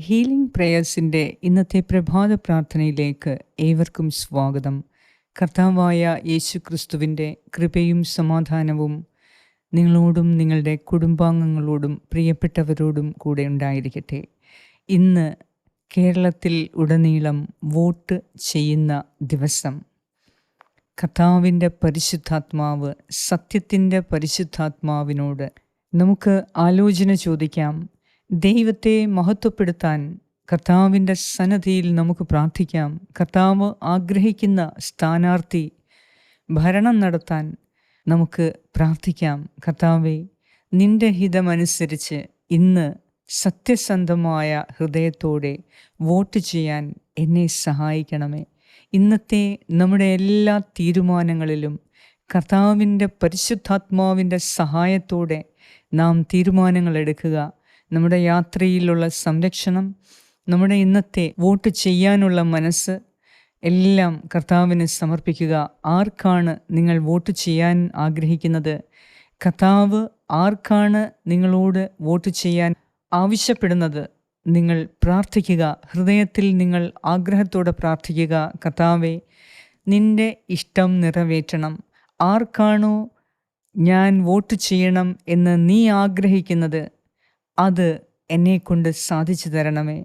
Healing പ്രേയേഴ്സിൻ്റെ ഇന്നത്തെ പ്രഭാത പ്രാർത്ഥനയിലേക്ക് ഏവർക്കും സ്വാഗതം. കർത്താവായ യേശു ക്രിസ്തുവിൻ്റെ കൃപയും സമാധാനവും നിങ്ങളോടും നിങ്ങളുടെ കുടുംബാംഗങ്ങളോടും പ്രിയപ്പെട്ടവരോടും കൂടെ ഉണ്ടായിരിക്കട്ടെ. ഇന്ന് കേരളത്തിൽ ഉടനീളം വോട്ട് ചെയ്യുന്ന ദിവസം. കർത്താവിൻ്റെ പരിശുദ്ധാത്മാവ്, സത്യത്തിൻ്റെ പരിശുദ്ധാത്മാവിനോട് നമുക്ക് ആലോചന ചോദിക്കാം. ദൈവത്തെ മഹത്വപ്പെടുത്താൻ കർത്താവിൻ്റെ സന്നദ്ധിയിൽ നമുക്ക് പ്രാർത്ഥിക്കാം. കർത്താവ് ആഗ്രഹിക്കുന്ന സ്ഥാനാർത്ഥി ഭരണം നടത്താൻ നമുക്ക് പ്രാർത്ഥിക്കാം. കർത്താവേ, നിന്റെ ഹിതമനുസരിച്ച് ഇന്ന് സത്യസന്ധമായ ഹൃദയത്തോടെ വോട്ട് ചെയ്യാൻ എന്നെ സഹായിക്കണമേ. ഇന്നത്തെ നമ്മുടെ എല്ലാ തീരുമാനങ്ങളിലും കർത്താവിൻ്റെ പരിശുദ്ധാത്മാവിൻ്റെ സഹായത്തോടെ നാം തീരുമാനങ്ങൾ എടുക്കുക. നമ്മുടെ യാത്രയിലുള്ള സംരക്ഷണം, നമ്മുടെ ഇന്നത്തെ വോട്ട് ചെയ്യാനുള്ള മനസ്സ് എല്ലാം കർത്താവിന് സമർപ്പിക്കുക. ആർക്കാണ് നിങ്ങൾ വോട്ട് ചെയ്യാൻ ആഗ്രഹിക്കുന്നത്? കർത്താവ് ആർക്കാണ് നിങ്ങളോട് വോട്ട് ചെയ്യാൻ ആവശ്യപ്പെടുന്നത്? നിങ്ങൾ പ്രാർത്ഥിക്കുക. ഹൃദയത്തിൽ നിങ്ങൾ ആഗ്രഹത്തോടെ പ്രാർത്ഥിക്കുക. കർത്താവേ, നിന്റെ ഇഷ്ടം നിറവേറ്റണം. ആർക്കാണോ ഞാൻ വോട്ട് ചെയ്യണം എന്ന് നീ ആഗ്രഹിക്കുന്നത് അത് എന്നെക്കൊണ്ട് സാധിച്ചു തരണമേ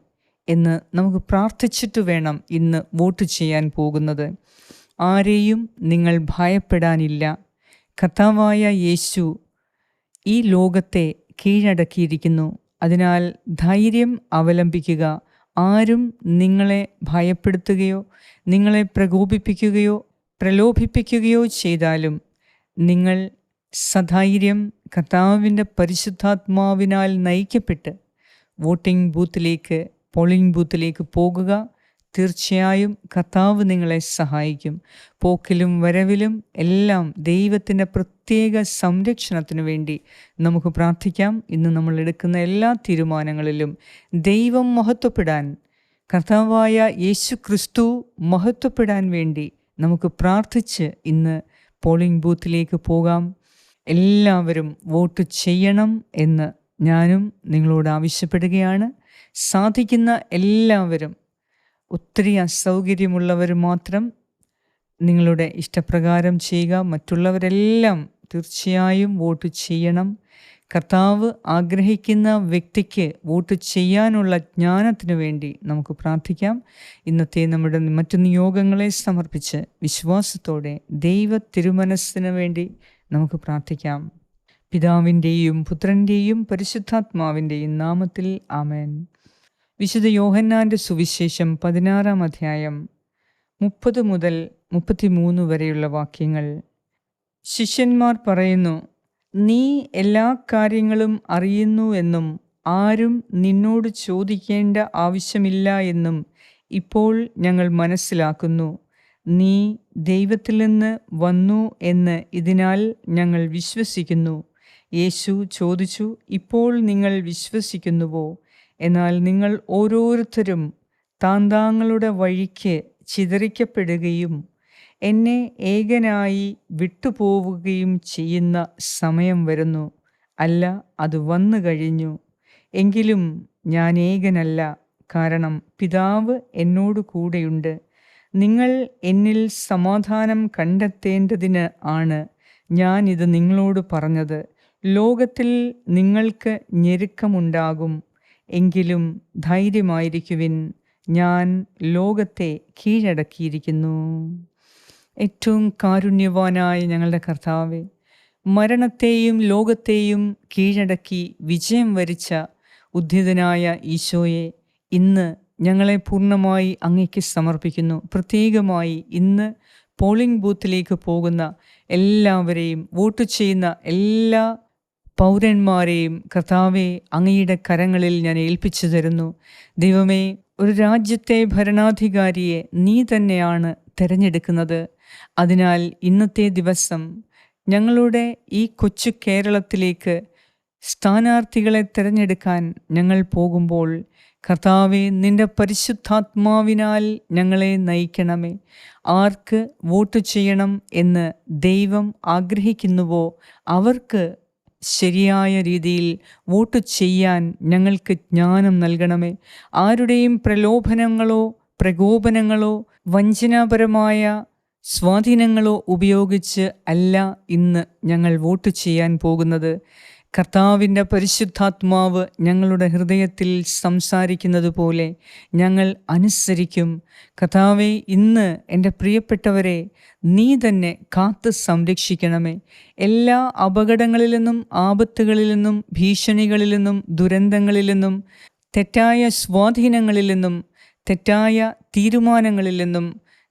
എന്ന് നമുക്ക് പ്രാർത്ഥിച്ചിട്ട് വേണം ഇന്ന് വോട്ട് ചെയ്യാൻ പോകുന്നത്. ആരെയും നിങ്ങൾ ഭയപ്പെടാനില്ല. കർത്താവായ യേശു ഈ ലോകത്തെ കീഴടക്കിയിരിക്കുന്നു. അതിനാൽ ധൈര്യം അവലംബിക്കുക. ആരും നിങ്ങളെ ഭയപ്പെടുത്തുകയോ നിങ്ങളെ പ്രകോപിപ്പിക്കുകയോ പ്രലോഭിപ്പിക്കുകയോ ചെയ്താലും നിങ്ങൾ സധൈര്യം കർത്താവിൻ്റെ പരിശുദ്ധാത്മാവിനാൽ നയിക്കപ്പെട്ട് പോളിംഗ് ബൂത്തിലേക്ക് പോകുക. തീർച്ചയായും കർത്താവ് നിങ്ങളെ സഹായിക്കും. പോക്കിലും വരവിലും എല്ലാം ദൈവത്തിൻ്റെ പ്രത്യേക സംരക്ഷണത്തിനു വേണ്ടി നമുക്ക് പ്രാർത്ഥിക്കാം. ഇന്ന് നമ്മൾ എടുക്കുന്ന എല്ലാ തീരുമാനങ്ങളിലും ദൈവം മഹത്വപ്പെടാൻ, കർത്താവായ യേശു ക്രിസ്തു മഹത്വപ്പെടാൻ വേണ്ടി നമുക്ക് പ്രാർത്ഥിച്ച് ഇന്ന് പോളിംഗ് ബൂത്തിലേക്ക് പോകാം. എല്ലാവരും വോട്ട് ചെയ്യണം എന്ന് ഞാനും നിങ്ങളോട് ആവശ്യപ്പെടുകയാണ്. സാധിക്കുന്ന എല്ലാവരും, ഒത്തിരി അസൗകര്യമുള്ളവർ മാത്രം നിങ്ങളുടെ ഇഷ്ടപ്രകാരം ചെയ്യുക. മറ്റുള്ളവരെല്ലാം തീർച്ചയായും വോട്ട് ചെയ്യണം. കർത്താവ് ആഗ്രഹിക്കുന്ന വ്യക്തിക്ക് വോട്ട് ചെയ്യാനുള്ള ജ്ഞാനത്തിനു വേണ്ടി നമുക്ക് പ്രാർത്ഥിക്കാം. ഇന്നത്തെ നമ്മുടെ മറ്റു നിയോഗങ്ങളെ സമർപ്പിച്ച് വിശ്വാസത്തോടെ ദൈവ തിരുമനസ്സിന് വേണ്ടി നമുക്ക് പ്രാർത്ഥിക്കാം. പിതാവിൻ്റെയും പുത്രൻ്റെയും പരിശുദ്ധാത്മാവിൻ്റെയും നാമത്തിൽ ആമേൻ. വിശുദ്ധ യോഹന്നാൻ്റെ സുവിശേഷം 16-ാം അധ്യായം 30 മുതൽ 33 വരെയുള്ള വാക്യങ്ങൾ. ശിഷ്യന്മാർ പറയുന്നു, നീ എല്ലാ കാര്യങ്ങളും അറിയുന്നു എന്നും ആരും നിന്നോട് ചോദിക്കേണ്ട ആവശ്യമില്ല എന്നും ഇപ്പോൾ ഞങ്ങൾ മനസ്സിലാക്കുന്നു. നീ ദൈവത്തിൽ നിന്ന് വന്നു എന്ന് ഇതിനാൽ ഞങ്ങൾ വിശ്വസിക്കുന്നു. യേശു ചോദിച്ചു, ഇപ്പോൾ നിങ്ങൾ വിശ്വസിക്കുന്നുവോ? എന്നാൽ നിങ്ങൾ ഓരോരുത്തരും താന്താങ്ങളുടെ വഴിക്ക് ചിതറിക്കപ്പെടുകയും എന്നെ ഏകനായി വിട്ടുപോവുകയും ചെയ്യുന്ന സമയം വരുന്നു. അല്ല, അത് വന്നു കഴിഞ്ഞു. എങ്കിലും ഞാൻ ഏകനല്ല, കാരണം പിതാവ് എന്നോട് കൂടെയുണ്ട്. നിങ്ങൾ എന്നിൽ സമാധാനം കണ്ടെത്തേണ്ടതിന് ആണ് ഞാൻ ഇത് നിങ്ങളോട് പറഞ്ഞത്. ലോകത്തിൽ നിങ്ങൾക്ക് ഞെരുക്കമുണ്ടാകും, എങ്കിലും ധൈര്യമായിരിക്കുവിൻ, ഞാൻ ലോകത്തെ കീഴടക്കിയിരിക്കുന്നു. ഏറ്റവും കാരുണ്യവാനായ ഞങ്ങളുടെ കർത്താവേ, മരണത്തെയും ലോകത്തെയും കീഴടക്കി വിജയം വരിച്ച ഉദ്ധിതനായ ഈശോയെ, ഇന്ന് ഞങ്ങളെ പൂർണ്ണമായി അങ്ങേക്ക് സമർപ്പിക്കുന്നു. പ്രത്യേകമായി ഇന്ന് പോളിംഗ് ബൂത്തിലേക്ക് പോകുന്ന എല്ലാവരെയും, വോട്ട് ചെയ്യുന്ന എല്ലാ പൗരന്മാരെയും കർത്താവെ അങ്ങയുടെ കരങ്ങളിൽ ഞാൻ ഏൽപ്പിച്ചു തരുന്നു. ദൈവമേ, ഒരു രാജ്യത്തെ ഭരണാധികാരിയെ നീ തന്നെയാണ് തിരഞ്ഞെടുക്കുന്നത്. അതിനാൽ ഇന്നത്തെ ദിവസം ഞങ്ങളുടെ ഈ കൊച്ചു കേരളത്തിലേക്ക് സ്ഥാനാർത്ഥികളെ തിരഞ്ഞെടുക്കാൻ ഞങ്ങൾ പോകുമ്പോൾ കർത്താവെ, നിന്റെ പരിശുദ്ധാത്മാവിനാൽ ഞങ്ങളെ നയിക്കണമേ. ആർക്ക് വോട്ട് ചെയ്യണം എന്ന് ദൈവം ആഗ്രഹിക്കുന്നുവോ അവർക്ക് ശരിയായ രീതിയിൽ വോട്ട് ചെയ്യാൻ ഞങ്ങൾക്ക് ജ്ഞാനം നൽകണമേ. ആരുടെയും പ്രലോഭനങ്ങളോ പ്രകോപനങ്ങളോ വഞ്ചനാപരമായ സ്വാധീനങ്ങളോ ഉപയോഗിച്ച് അല്ല ഇന്ന് ഞങ്ങൾ വോട്ട് ചെയ്യാൻ പോകുന്നത്. കർത്താവിൻ്റെ പരിശുദ്ധാത്മാവ് ഞങ്ങളുടെ ഹൃദയത്തിൽ സംസാരിക്കുന്നത് പോലെ ഞങ്ങൾ അനുസരിക്കും. കർത്താവേ, ഇന്ന് എൻ്റെ പ്രിയപ്പെട്ടവരെ നീ തന്നെ കാത്ത് സംരക്ഷിക്കണമേ. എല്ലാ അപകടങ്ങളിൽ നിന്നും, ആപത്തുകളിൽ നിന്നും, ഭീഷണികളിൽ നിന്നും, ദുരന്തങ്ങളിൽ നിന്നും, തെറ്റായ സ്വാധീനങ്ങളിൽ നിന്നും, തെറ്റായ തീരുമാനങ്ങളിൽ നിന്നും,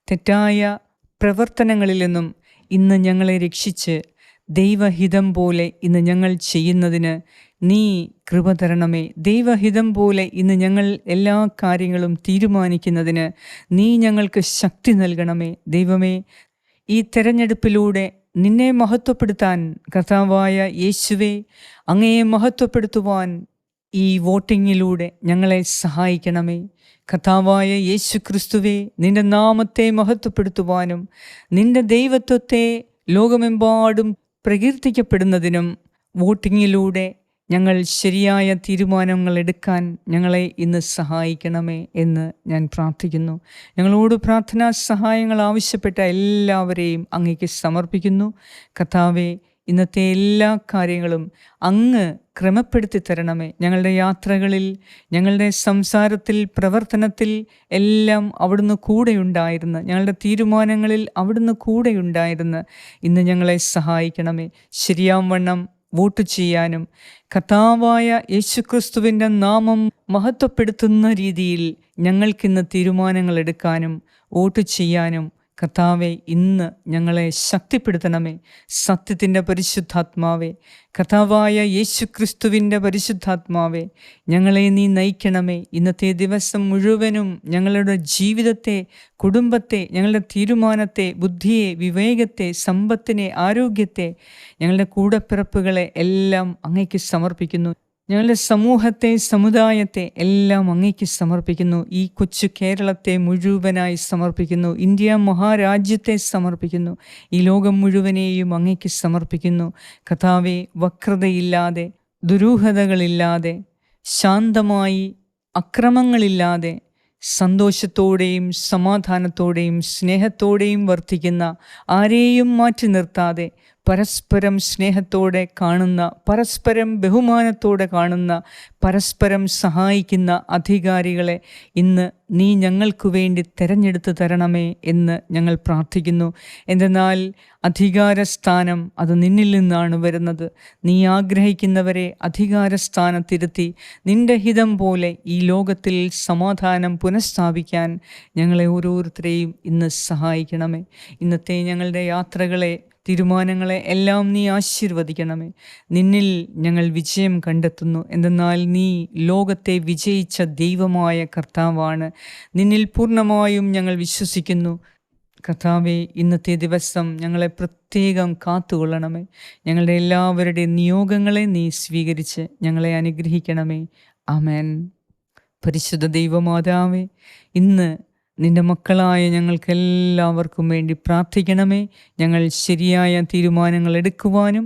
തെറ്റായ പ്രവർത്തനങ്ങളിൽ നിന്നും ഇന്ന് ഞങ്ങളെ രക്ഷിച്ച് ദൈവഹിതം പോലെ ഇന്ന് ഞങ്ങൾ ചെയ്യുന്നതിന് നീ കൃപ തരണമേ. ദൈവഹിതം പോലെ ഇന്ന് ഞങ്ങൾ എല്ലാ കാര്യങ്ങളും തീരുമാനിക്കുന്നതിന് നീ ഞങ്ങൾക്ക് ശക്തി നൽകണമേ. ദൈവമേ, ഈ തെരഞ്ഞെടുപ്പിലൂടെ നിന്നെ മഹത്വപ്പെടുത്താൻ കർത്താവായ യേശുവേ, അങ്ങയെ മഹത്വപ്പെടുത്തുവാൻ ഈ വോട്ടിങ്ങിലൂടെ ഞങ്ങളെ സഹായിക്കണമേ. കർത്താവായ യേശു ക്രിസ്തുവേ, നിന്റെ നാമത്തെ മഹത്വപ്പെടുത്തുവാനും നിന്റെ ദൈവത്വത്തെ ലോകമെമ്പാടും പ്രകീർത്തിക്കപ്പെടുന്നതിനും വോട്ടിങ്ങിലൂടെ ഞങ്ങൾ ശരിയായ തീരുമാനങ്ങൾ എടുക്കാൻ ഞങ്ങളെ ഇന്ന് സഹായിക്കണമേ എന്ന് ഞാൻ പ്രാർത്ഥിക്കുന്നു. ഞങ്ങളോട് പ്രാർത്ഥനാ സഹായങ്ങൾ ആവശ്യപ്പെട്ട എല്ലാവരെയും അങ്ങേക്ക് സമർപ്പിക്കുന്നു. കർത്താവേ, ഇന്നത്തെ എല്ലാ കാര്യങ്ങളും അങ്ങ് ക്രമപ്പെടുത്തി തരണമേ. ഞങ്ങളുടെ യാത്രകളിൽ, ഞങ്ങളുടെ സംസാരത്തിൽ, പ്രവർത്തനത്തിൽ എല്ലാം അവിടുന്ന് കൂടെയുണ്ടായിരുന്ന്, ഞങ്ങളുടെ തീരുമാനങ്ങളിൽ അവിടുന്ന് കൂടെയുണ്ടായിരുന്ന് ഇന്ന് ഞങ്ങളെ സഹായിക്കണമേ. ശരിയാവണ്ണം വോട്ട് ചെയ്യാനും കർത്താവായ യേശുക്രിസ്തുവിൻ്റെ നാമം മഹത്വപ്പെടുത്തുന്ന രീതിയിൽ ഞങ്ങൾക്കിന്ന് തീരുമാനങ്ങൾ എടുക്കാനും വോട്ട് ചെയ്യാനും കർത്താവെ ഇന്ന് ഞങ്ങളെ ശക്തിപ്പെടുത്തണമേ. സത്യത്തിൻ്റെ പരിശുദ്ധാത്മാവേ, കർത്താവായ യേശുക്രിസ്തുവിൻ്റെ പരിശുദ്ധാത്മാവേ, ഞങ്ങളെ നീ നയിക്കണമേ. ഇന്നത്തെ ദിവസം മുഴുവനും ഞങ്ങളുടെ ജീവിതത്തെ, കുടുംബത്തെ, ഞങ്ങളുടെ തീരുമാനത്തെ, ബുദ്ധിയെ, വിവേകത്തെ, സമ്പത്തിനെ, ആരോഗ്യത്തെ, ഞങ്ങളുടെ കൂടപ്പിറപ്പുകളെ എല്ലാം അങ്ങേക്ക് സമർപ്പിക്കുന്നു. ഞങ്ങളുടെ സമൂഹത്തെ, സമുദായത്തെ എല്ലാം അങ്ങേക്ക് സമർപ്പിക്കുന്നു. ഈ കൊച്ചു കേരളത്തെ മുഴുവനായി സമർപ്പിക്കുന്നു. ഇന്ത്യ മഹാരാജ്യത്തെ സമർപ്പിക്കുന്നു. ഈ ലോകം മുഴുവനെയും അങ്ങേക്ക് സമർപ്പിക്കുന്നു. കർത്താവേ, വക്രതയില്ലാതെ, ദുരൂഹതകളില്ലാതെ, ശാന്തമായി, അക്രമങ്ങളില്ലാതെ, സന്തോഷത്തോടെയും സമാധാനത്തോടെയും സ്നേഹത്തോടെയും വർത്തിക്കുന്ന, ആരെയും മാറ്റി നിർത്താതെ പരസ്പരം സ്നേഹത്തോടെ കാണുന്ന, പരസ്പരം ബഹുമാനത്തോടെ കാണുന്ന, പരസ്പരം സഹായിക്കുന്ന അധികാരികളെ ഇന്ന് നീ ഞങ്ങൾക്ക് വേണ്ടി തിരഞ്ഞെടുത്ത് തരണമേ എന്ന് ഞങ്ങൾ പ്രാർത്ഥിക്കുന്നു. എന്തെന്നാൽ അധികാരസ്ഥാനം അത് നിന്നിൽ നിന്നാണ് വരുന്നത്. നീ ആഗ്രഹിക്കുന്നവരെ അധികാരസ്ഥാനത്തിരുത്തി നിന്റെ ഹിതം പോലെ ഈ ലോകത്തിൽ സമാധാനം പുനഃസ്ഥാപിക്കാൻ ഞങ്ങളെ ഓരോരുത്തരെയും ഇന്ന് സഹായിക്കണമേ. ഇന്നത്തെ ഞങ്ങളുടെ യാത്രകളെ, തീരുമാനങ്ങളെ എല്ലാം നീ ആശീർവദിക്കണമേ. നിന്നിൽ ഞങ്ങൾ വിജയം കണ്ടെത്തുന്നു. എന്തെന്നാൽ നീ ലോകത്തെ വിജയിച്ച ദൈവമായ കർത്താവാണ്. നിന്നിൽ പൂർണ്ണമായും ഞങ്ങൾ വിശ്വസിക്കുന്നു. കർത്താവേ, ഇന്നത്തെ ദിവസം ഞങ്ങളെ പ്രത്യേകം കാത്തുകൊള്ളണമേ. ഞങ്ങളുടെ എല്ലാവരുടെയും നിയോഗങ്ങളെ നീ സ്വീകരിച്ച് ഞങ്ങളെ അനുഗ്രഹിക്കണമേ. ആമേൻ. പരിശുദ്ധ ദൈവമാതാവേ, ഇന്ന് നിന്റെ മക്കളായ ഞങ്ങൾക്കെല്ലാവർക്കും വേണ്ടി പ്രാർത്ഥിക്കണമേ. ഞങ്ങൾ ശരിയായ തീരുമാനങ്ങൾ എടുക്കുവാനും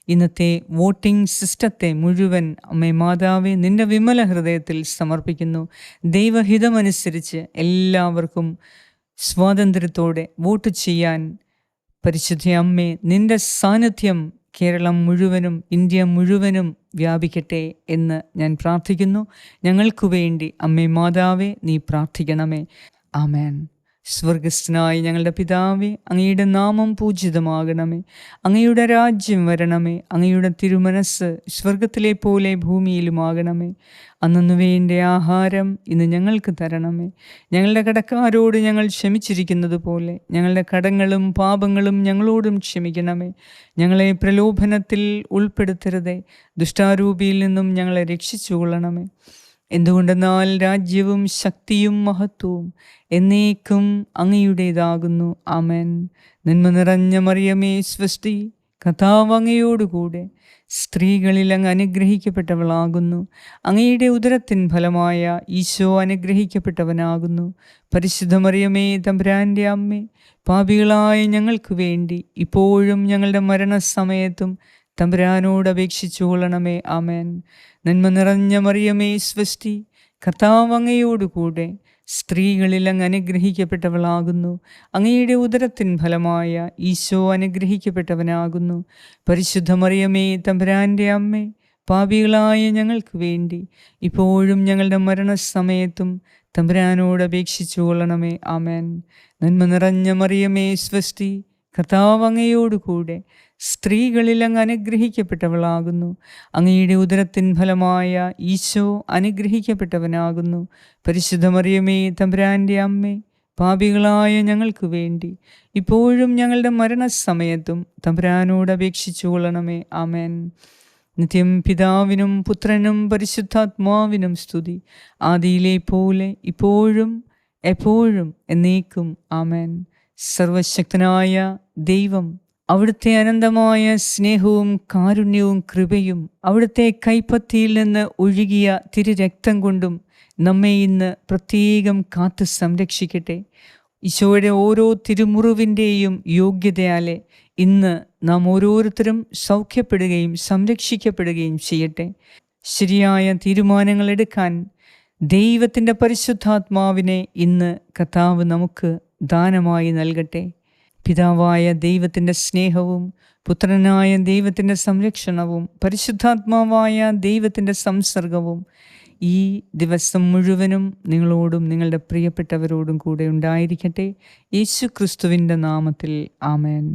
ഇന്നത്തെ വോട്ടിംഗ് സിസ്റ്റത്തെ മുഴുവൻ അമ്മേ മാതാവേ നിന്റെ വിമല ഹൃദയത്തിൽ സമർപ്പിക്കുന്നു. ദൈവഹിതമനുസരിച്ച് എല്ലാവർക്കും സ്വാതന്ത്ര്യത്തോടെ വോട്ട് ചെയ്യാൻ പരിശുദ്ധ അമ്മേ നിന്റെ സാന്നിധ്യം കേരളം മുഴുവനും, ഇന്ത്യ മുഴുവനും വ്യാപിക്കട്ടെ എന്ന് ഞാൻ പ്രാർത്ഥിക്കുന്നു. ഞങ്ങൾക്ക് വേണ്ടി അമ്മേ മാതാവേ നീ പ്രാർത്ഥിക്കണമേ. ആമേൻ. സ്വർഗസ്ഥനായ ഞങ്ങളുടെ പിതാവേ, അങ്ങയുടെ നാമം പൂജിതമാകണമേ. അങ്ങയുടെ രാജ്യം വരണമേ. അങ്ങയുടെ തിരുമനസ് സ്വർഗത്തിലെ പോലെ ഭൂമിയിലുമാകണമേ. അന്നു വേണ്ട ആഹാരം ഇന്ന് ഞങ്ങൾക്ക് തരണമേ. ഞങ്ങളുടെ കടക്കാരോട് ഞങ്ങൾ ക്ഷമിച്ചിരിക്കുന്നത് പോലെ ഞങ്ങളുടെ കടങ്ങളും പാപങ്ങളും ഞങ്ങളോടും ക്ഷമിക്കണമേ. ഞങ്ങളെ പ്രലോഭനത്തിൽ ഉൾപ്പെടുത്തരുതേ. ദുഷ്ടാരൂപിയിൽ നിന്നും ഞങ്ങളെ രക്ഷിച്ചുകൊള്ളണമേ. എന്തുകൊണ്ടെന്നാൽ രാജ്യവും ശക്തിയും മഹത്വവും എന്നേക്കും അങ്ങയുടേതാകുന്നു. ആമേൻ. നന്മ നിറഞ്ഞ മറിയമേ സ്വസ്തി, കർത്താവ് അങ്ങയോടുകൂടെ സ്ത്രീകളിൽ അങ്ങ് അനുഗ്രഹിക്കപ്പെട്ടവളാകുന്നു. അങ്ങയുടെ ഉദരത്തിൻ ഫലമായ ഈശോ അനുഗ്രഹിക്കപ്പെട്ടവനാകുന്നു. പരിശുദ്ധ മറിയമേ തമ്പുരാൻ്റെ അമ്മേ, പാപികളായ ഞങ്ങൾക്ക് വേണ്ടി ഇപ്പോഴും ഞങ്ങളുടെ മരണസമയത്തും തമ്പുരാനോട് അപേക്ഷിച്ചു കൊള്ളണമേ. ആമേൻ. നന്മ നിറഞ്ഞ മറിയമേ സ്വസ്തി, കർത്താവ് അങ്ങയോടുകൂടെ സ്ത്രീകളിൽ അങ്ങ് അനുഗ്രഹിക്കപ്പെട്ടവളാകുന്നു. അങ്ങയുടെ ഉദരത്തിൻ ഫലമായ ഈശോ അനുഗ്രഹിക്കപ്പെട്ടവനാകുന്നു. പരിശുദ്ധ മറിയമേ തമ്പുരാൻ്റെ അമ്മേ, പാപികളായ ഞങ്ങൾക്ക് വേണ്ടി ഇപ്പോഴും ഞങ്ങളുടെ മരണസമയത്തും തമ്പുരാനോട് അപേക്ഷിച്ചു കൊള്ളണമേ. ആമേൻ. നന്മ നിറഞ്ഞ മറിയമേ സ്വസ്തി, കർത്താവ് അങ്ങയോടുകൂടെ സ്ത്രീകളിൽ അങ്ങ് അനുഗ്രഹിക്കപ്പെട്ടവളാകുന്നു. അങ്ങയുടെ ഉദരത്തിൻ ഫലമായ ഈശോ അനുഗ്രഹിക്കപ്പെട്ടവനാകുന്നു. പരിശുദ്ധ മറിയമേ തമ്പുരാൻ്റെ അമ്മേ, പാപികളായ ഞങ്ങൾക്ക് വേണ്ടി ഇപ്പോഴും ഞങ്ങളുടെ മരണസമയത്തും തമ്പുരാനോട് അപേക്ഷിച്ചു കൊള്ളണമേ. ആമേൻ. നിത്യം പിതാവിനും പുത്രനും പരിശുദ്ധാത്മാവിനും സ്തുതി, ആദിയിലെ പോലെ ഇപ്പോഴും എപ്പോഴും എന്നേക്കും. ആമേൻ. സർവശക്തനായ ദൈവം അവിടുത്തെ അനന്തമായ സ്നേഹവും കാരുണ്യവും കൃപയും അവിടുത്തെ കൈപ്പത്തിയിൽ നിന്ന് ഒഴുകിയ തിരുരക്തം കൊണ്ടും നമ്മെ ഇന്ന് പ്രത്യേകം കാത്തു സംരക്ഷിക്കട്ടെ. ഈശോയുടെ ഓരോ തിരുമുറിവിൻ്റെയും യോഗ്യതയാലെ ഇന്ന് നാം ഓരോരുത്തരും സൗഖ്യപ്പെടുകയും സംരക്ഷിക്കപ്പെടുകയും ചെയ്യട്ടെ. ശരിയായ തീരുമാനങ്ങൾ എടുക്കാൻ ദൈവത്തിൻ്റെ പരിശുദ്ധാത്മാവിനെ ഇന്ന് കർത്താവ് നമുക്ക് ദാനമായി നൽകട്ടെ. പിതാവായ ദൈവത്തിൻ്റെ സ്നേഹവും പുത്രനായ ദൈവത്തിൻ്റെ സംരക്ഷണവും പരിശുദ്ധാത്മാവായ ദൈവത്തിൻ്റെ സംസർഗവും ഈ ദിവസം മുഴുവനും നിങ്ങളോടും നിങ്ങളുടെ പ്രിയപ്പെട്ടവരോടും കൂടെ ഉണ്ടായിരിക്കട്ടെ. യേശു ക്രിസ്തുവിൻ്റെ നാമത്തിൽ. ആമേൻ.